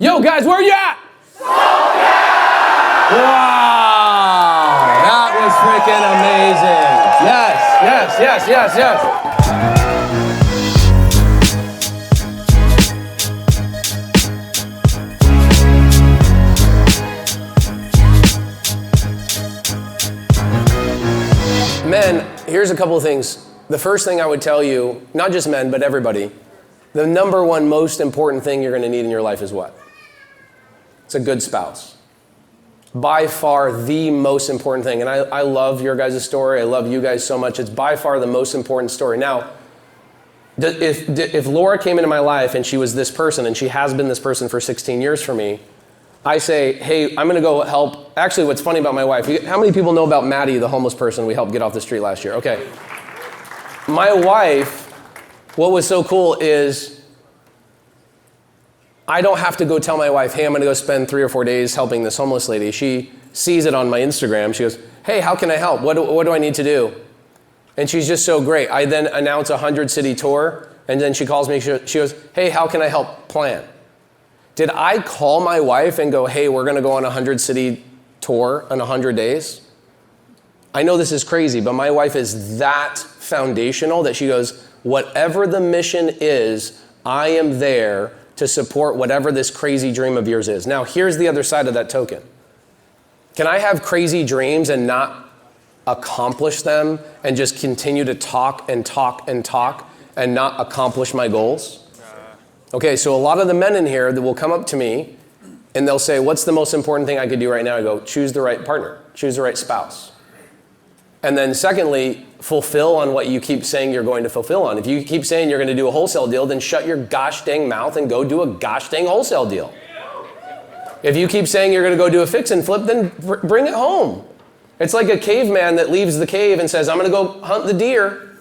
Yo, guys, where you at? Wow, that was freaking amazing. Yes, yes, yes, yes, yes. Men, here's a couple of things. The first thing I would tell you, not just men, but everybody, the number one most important thing you're gonna need in your life is what? It's a good spouse. By far the most important thing. And I love your guys' story. I love you guys so much. It's by far the most important story. Now, if Laura came into my life and she was this person, and she has been this person for 16 years for me, I say, hey, I'm gonna go help. Actually, what's funny about my wife, how many people know about Maddie, the homeless person we helped get off the street last year? Okay. My wife, what was so cool is I don't have to go tell my wife, hey, I'm gonna go spend 3 or 4 days helping this homeless lady. She sees it on my Instagram. She goes, hey, how can I help? What do I need to do? And she's just so great. I then announce a 100-city tour, and then she calls me, she goes, hey, how can I help plan? Did I call my wife and go, hey, we're gonna go on a 100-city tour in 100 days? I know this is crazy, but my wife is that foundational that she goes, whatever the mission is, I am there to support whatever this crazy dream of yours is. Now, here's the other side of that token. Can I have crazy dreams and not accomplish them and just continue to talk and talk and talk and not accomplish my goals? Okay, so a lot of the men in here that will come up to me and they'll say, what's the most important thing I could do right now? I go, choose the right partner, choose the right spouse. And then secondly, fulfill on what you keep saying you're going to fulfill on. If you keep saying you're going to do a wholesale deal, then shut your gosh dang mouth and go do a gosh dang wholesale deal. If you keep saying you're going to go do a fix and flip, then bring it home. It's like a caveman that leaves the cave and says, I'm going to go hunt the deer.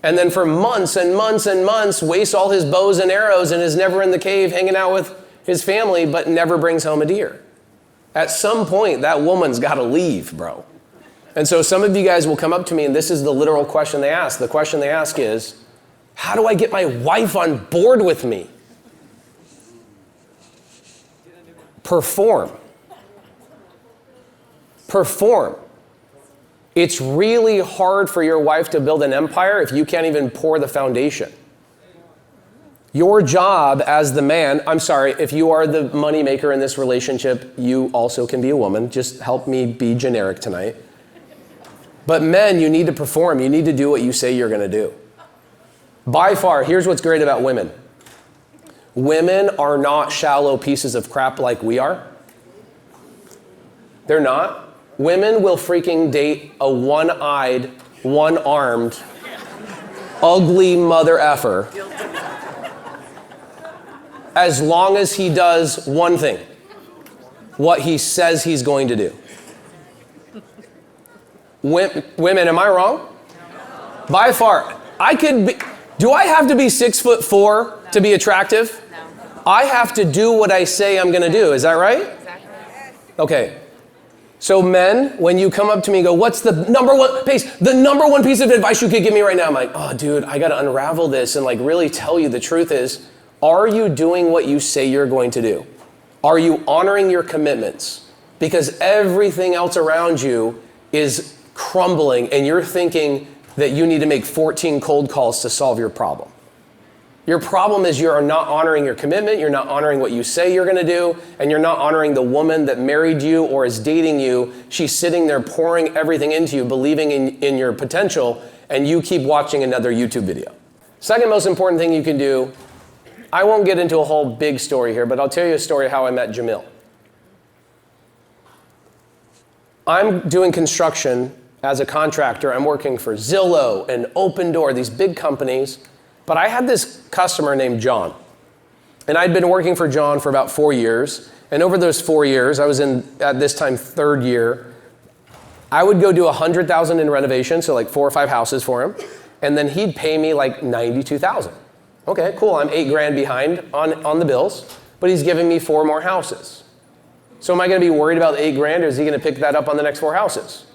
And then for months and months and months, wastes all his bows and arrows and is never in the cave hanging out with his family, but never brings home a deer. At some point, that woman's got to leave, bro. And so some of you guys will come up to me, and this is the literal question they ask. The question they ask is, how do I get my wife on board with me? Perform. Perform. It's really hard for your wife to build an empire if you can't even pour the foundation. Your job as the man, I'm sorry, if you are the moneymaker in this relationship, you also can be a woman. Just help me be generic tonight. But men, you need to perform. You need to do what you say you're gonna do. By far, here's what's great about women. Women are not shallow pieces of crap like we are. They're not. Women will freaking date a one-eyed, one-armed, ugly mother effer as long as he does one thing, what he says he's going to do. Women, am I wrong? No. By far, do I have to be 6'4" to be attractive? No. I have to do what I say I'm gonna do, is that right? Exactly. Okay. So men, when you come up to me and go, what's the number one piece of advice you could give me right now? I'm like, oh dude, I gotta unravel this and like really tell you the truth is, are you doing what you say you're going to do? Are you honoring your commitments? Because everything else around you is crumbling and you're thinking that you need to make 14 cold calls to solve your problem. Your problem is you are not honoring your commitment, you're not honoring what you say you're gonna do, and you're not honoring the woman that married you or is dating you. She's sitting there pouring everything into you, believing in your potential, and you keep watching another YouTube video. Second most important thing you can do, I won't get into a whole big story here, but I'll tell you a story how I met Jamil. I'm doing construction as a contractor. I'm working for Zillow and Open Door, these big companies. But I had this customer named John. And I'd been working for John for about 4 years. And over those 4 years, I was in, at this time, 3rd year, I would go do $100,000 in renovation, so like 4 or 5 houses for him. And then he'd pay me like $92,000. Okay, cool, I'm $8,000 behind on the bills, but he's giving me 4 more houses. So am I gonna be worried about the $8,000 or is he gonna pick that up on the next 4 houses?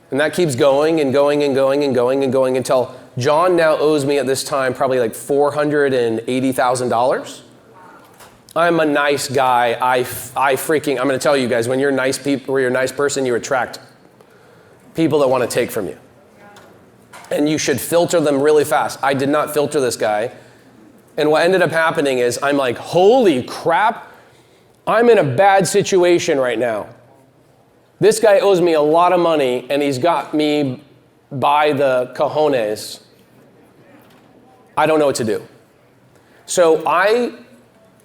And that keeps going and going and going and going and going until John now owes me at this time probably like $480,000. I'm a nice guy. I'm going to tell you guys, when you're nice people, or you're a nice person, you attract people that want to take from you. And you should filter them really fast. I did not filter this guy. And what ended up happening is I'm like, holy crap, I'm in a bad situation right now. This guy owes me a lot of money, and he's got me by the cojones. I don't know what to do. So I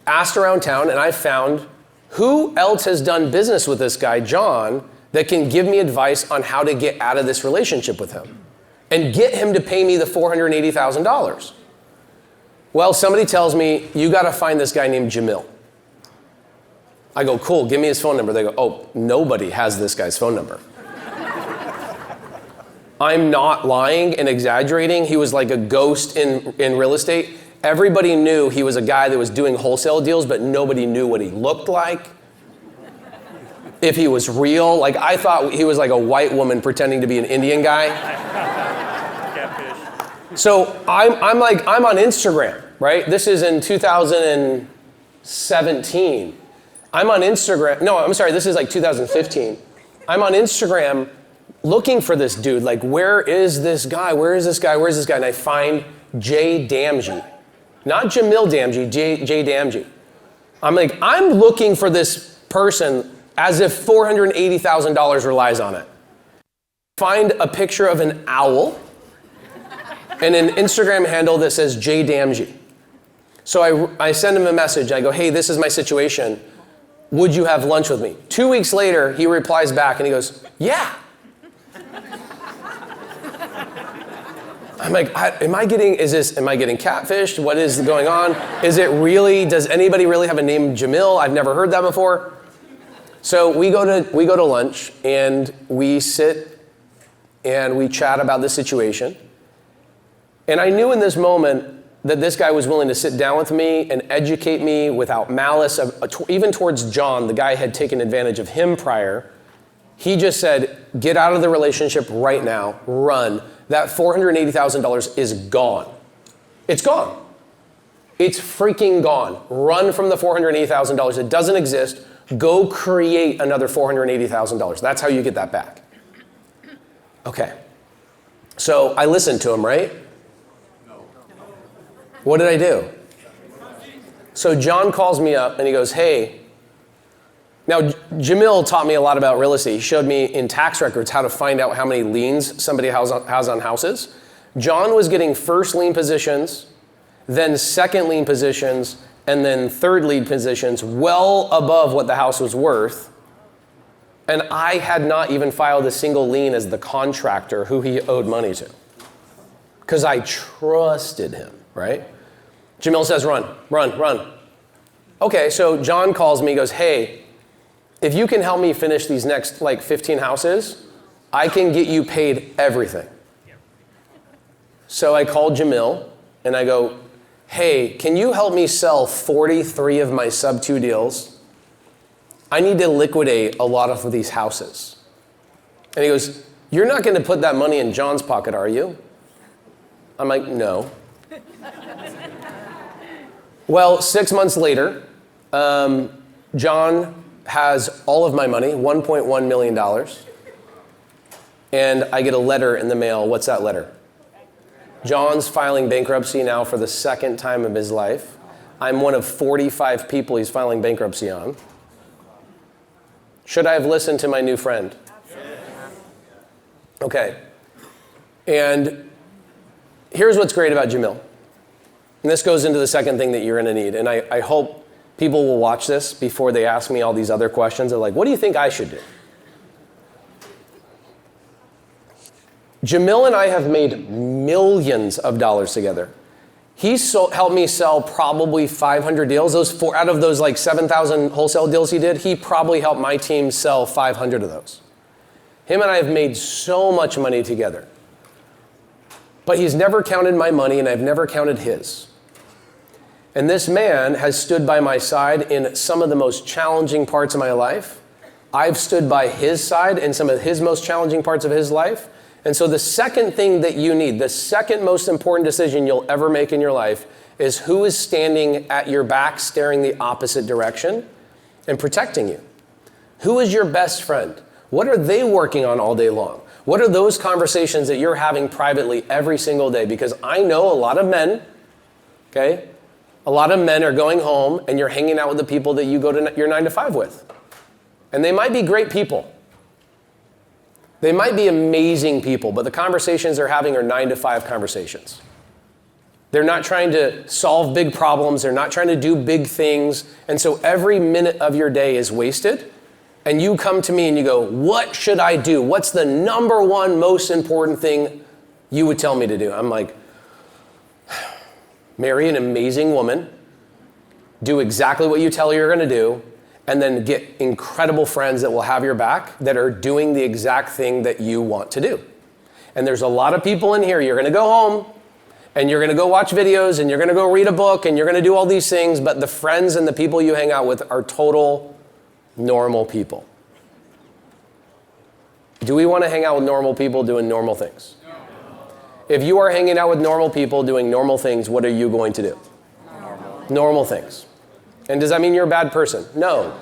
asked around town, and I found who else has done business with this guy, John, that can give me advice on how to get out of this relationship with him and get him to pay me the $480,000. Well, somebody tells me, you got to find this guy named Jamil. I go, cool, give me his phone number. They go, oh, nobody has this guy's phone number. I'm not lying and exaggerating. He was like a ghost in real estate. Everybody knew he was a guy that was doing wholesale deals, but nobody knew what he looked like, if he was real. Like, I thought he was like a white woman pretending to be an Indian guy. So I'm on Instagram, right? This is in 2017. I'm on Instagram. No, I'm sorry, this is like 2015. I'm on Instagram looking for this dude. Like, where is this guy? Where is this guy? Where is this guy? And I find Jay Damji. Not Jamil Damji, Jay Damji. I'm like, I'm looking for this person as if $480,000 relies on it. Find a picture of an owl and an Instagram handle that says Jay Damji. So I send him a message. I go, hey, this is my situation. Would you have lunch with me? 2 weeks later, he replies back and he goes, yeah. I'm like, am I getting catfished? What is going on? Is it really, does anybody really have a name Jamil? I've never heard that before. So we go to lunch and we sit and we chat about the situation. And I knew in this moment that this guy was willing to sit down with me and educate me without malice, even towards John, the guy had taken advantage of him prior. He just said, get out of the relationship right now, run. That $480,000 is gone. It's gone. It's freaking gone. Run from the $480,000. It doesn't exist. Go create another $480,000. That's how you get that back. Okay. So I listened to him, right? What did I do? So John calls me up and he goes, hey, now Jamil taught me a lot about real estate. He showed me in tax records how to find out how many liens somebody has on houses. John was getting first lien positions, then second lien positions, and then third lien positions well above what the house was worth. And I had not even filed a single lien as the contractor who he owed money to, because I trusted him, right? Jamil says, run. Okay, so John calls me, goes, hey, if you can help me finish these next 15 houses, I can get you paid everything. So I called Jamil and I go, hey, can you help me sell 43 of my sub 2 deals? I need to liquidate a lot of these houses. And he goes, you're not going to put that money in John's pocket, are you? I'm like, no. Well, 6 months later, John has all of my money, $1.1 million, and I get a letter in the mail. What's that letter? John's filing bankruptcy now for the second time of his life. I'm one of 45 people he's filing bankruptcy on. Should I have listened to my new friend? Okay. And here's what's great about Jamil. And this goes into the second thing that you're going to need. And I hope people will watch this before they ask me all these other questions. They're like, what do you think I should do? Jamil and I have made millions of dollars together. He's helped me sell probably 500 deals. Out of those 7,000 wholesale deals he did, he probably helped my team sell 500 of those. Him and I have made so much money together. But he's never counted my money and I've never counted his. And this man has stood by my side in some of the most challenging parts of my life. I've stood by his side in some of his most challenging parts of his life. And so the second thing that you need, the second most important decision you'll ever make in your life is who is standing at your back, staring the opposite direction and protecting you. Who is your best friend? What are they working on all day long? What are those conversations that you're having privately every single day? Because I know a lot of men, okay? A lot of men are going home and you're hanging out with the people that you go to your 9 to 5 with. And they might be great people. They might be amazing people, but the conversations they're having are 9 to 5 conversations. They're not trying to solve big problems. They're not trying to do big things. And so every minute of your day is wasted. And you come to me and you go, what should I do? What's the number one most important thing you would tell me to do? I'm like, marry an amazing woman, do exactly what you tell her you're going to do, and then get incredible friends that will have your back that are doing the exact thing that you want to do. And there's a lot of people in here, you're going to go home, and you're going to go watch videos, and you're going to go read a book, and you're going to do all these things, but the friends and the people you hang out with are total normal people. Do we want to hang out with normal people doing normal things? No. If you are hanging out with normal people doing normal things, what are you going to do? Normal things. And does that mean you're a bad person? No.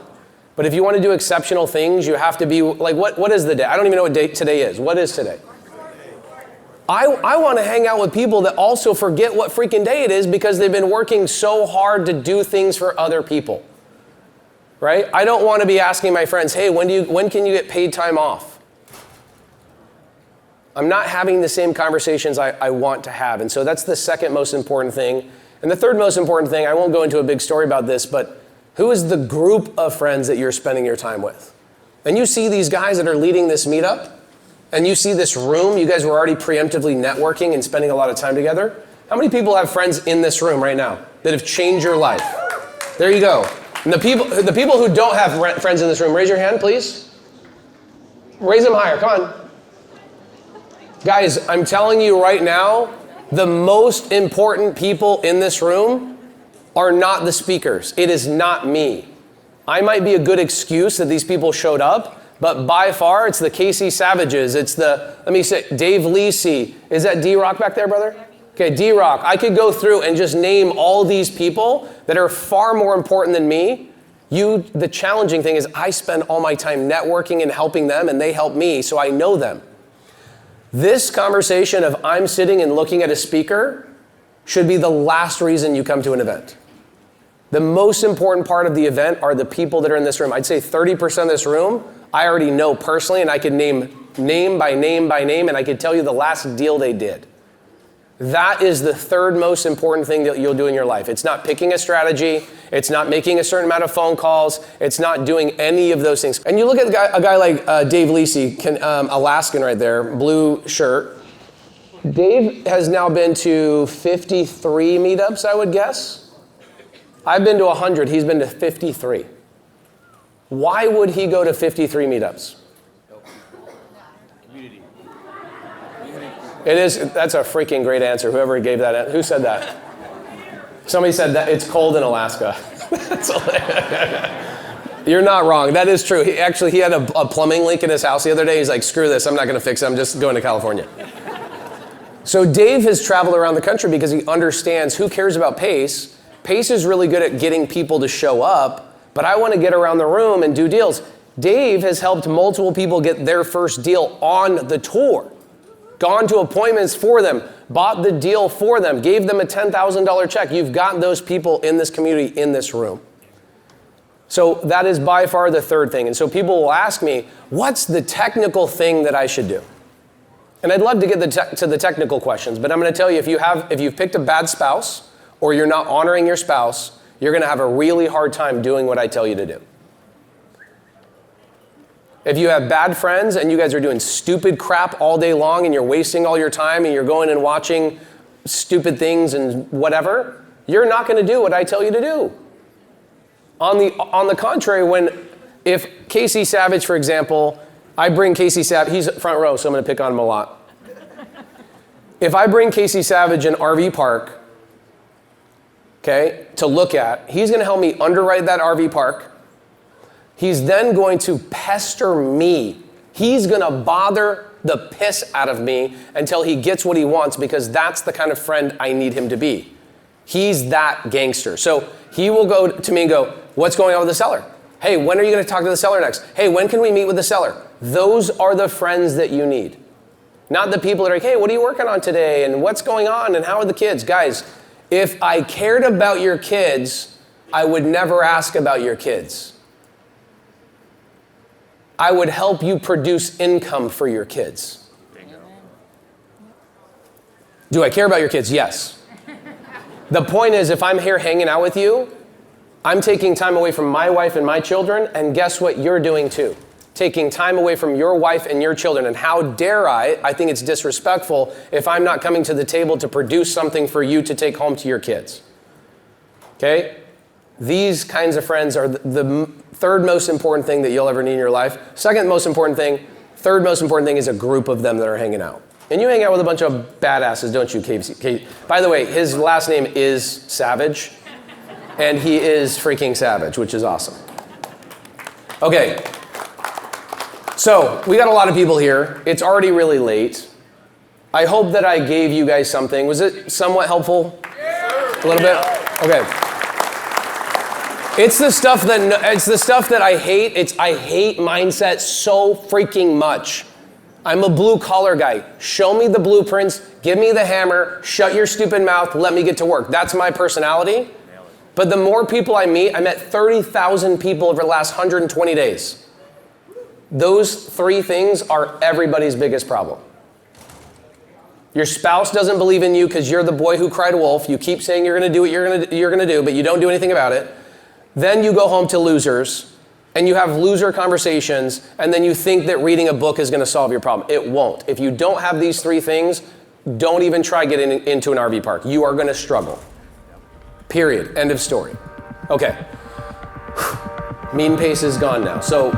But if you want to do exceptional things, you have to be like, what is the day? I don't even know what date today is. What is today? I want to hang out with people that also forget what freaking day it is because they've been working so hard to do things for other people. Right? I don't want to be asking my friends, hey, when can you get paid time off? I'm not having the same conversations I want to have. And so that's the second most important thing. And the third most important thing, I won't go into a big story about this, but who is the group of friends that you're spending your time with? And you see these guys that are leading this meetup, and you see this room, you guys were already preemptively networking and spending a lot of time together. How many people have friends in this room right now that have changed your life? There you go. And the people who don't have friends in this room, raise your hand, please. Raise them higher, come on. Guys, I'm telling you right now, the most important people in this room are not the speakers. It is not me. I might be a good excuse that these people showed up, but by far it's the Casey Savages. It's the, let me say, Dave Lisi. Is that D-Rock back there, brother? Okay, D-Rock. I could go through and just name all these people that are far more important than me. The challenging thing is I spend all my time networking and helping them, and they help me, so I know them. This conversation of I'm sitting and looking at a speaker should be the last reason you come to an event. The most important part of the event are the people that are in this room. I'd say 30% of this room I already know personally, and I could name by name by name, and I could tell you the last deal they did. That is the third most important thing that you'll do in your life. It's not picking a strategy. It's not making a certain amount of phone calls. It's not doing any of those things. And you look at a guy like Dave Lisi, Alaskan right there, blue shirt. Dave has now been to 53 meetups, I would guess. I've been to 100. He's been to 53. Why would he go to 53 meetups? That's a freaking great answer. Whoever gave that, who said that? Somebody said that it's cold in Alaska. You're not wrong. That is true. He had a plumbing leak in his house the other day. He's like, screw this. I'm not going to fix it. I'm just going to California. So Dave has traveled around the country because he understands who cares about pace. Pace is really good at getting people to show up, but I want to get around the room and do deals. Dave has helped multiple people get their first deal on the tour. Gone to appointments for them, bought the deal for them, gave them a $10,000 check. You've got those people in this community, in this room. So that is by far the third thing. And so people will ask me, what's the technical thing that I should do? And I'd love to get to the technical questions, but I'm going to tell you, if you've picked a bad spouse or you're not honoring your spouse, you're going to have a really hard time doing what I tell you to do. If you have bad friends and you guys are doing stupid crap all day long and you're wasting all your time and you're going and watching stupid things and whatever, you're not going to do what I tell you to do. On the contrary, if Casey Savage, for example, I bring Casey Savage, he's front row, so I'm going to pick on him a lot. If I bring Casey Savage an RV park, okay, to look at, he's going to help me underwrite that RV park. He's then going to pester me. He's going to bother the piss out of me until he gets what he wants, because that's the kind of friend I need him to be. He's that gangster. So he will go to me and go, what's going on with the seller? Hey, when are you going to talk to the seller next? Hey, when can we meet with the seller? Those are the friends that you need. Not the people that are like, hey, what are you working on today? And what's going on? And how are the kids? Guys, if I cared about your kids, I would never ask about your kids. I would help you produce income for your kids. Do I care about your kids? Yes. The point is, if I'm here hanging out with you, I'm taking time away from my wife and my children, and guess what you're doing too? Taking time away from your wife and your children. And how dare I think it's disrespectful if I'm not coming to the table to produce something for you to take home to your kids. Okay? These kinds of friends are the third most important thing that you'll ever need in your life. Second most important thing, third most important thing is a group of them that are hanging out. And you hang out with a bunch of badasses, don't you, Casey? By the way, his last name is Savage. And he is freaking savage, which is awesome. Okay. So, we got a lot of people here. It's already really late. I hope that I gave you guys something. Was it somewhat helpful? A little bit? Okay. It's the stuff that I hate. I hate mindset so freaking much. I'm a blue collar guy. Show me the blueprints, give me the hammer, shut your stupid mouth, let me get to work. That's my personality. But the more people I meet, I met 30,000 people over the last 120 days. Those three things are everybody's biggest problem. Your spouse doesn't believe in you because you're the boy who cried wolf. You keep saying you're going to do what you're going to do, but you don't do anything about it. Then you go home to losers, and you have loser conversations, and then you think that reading a book is going to solve your problem. It won't. If you don't have these three things, don't even try getting into an RV park. You are going to struggle. Period. End of story. Okay. Mean pace is gone now. So,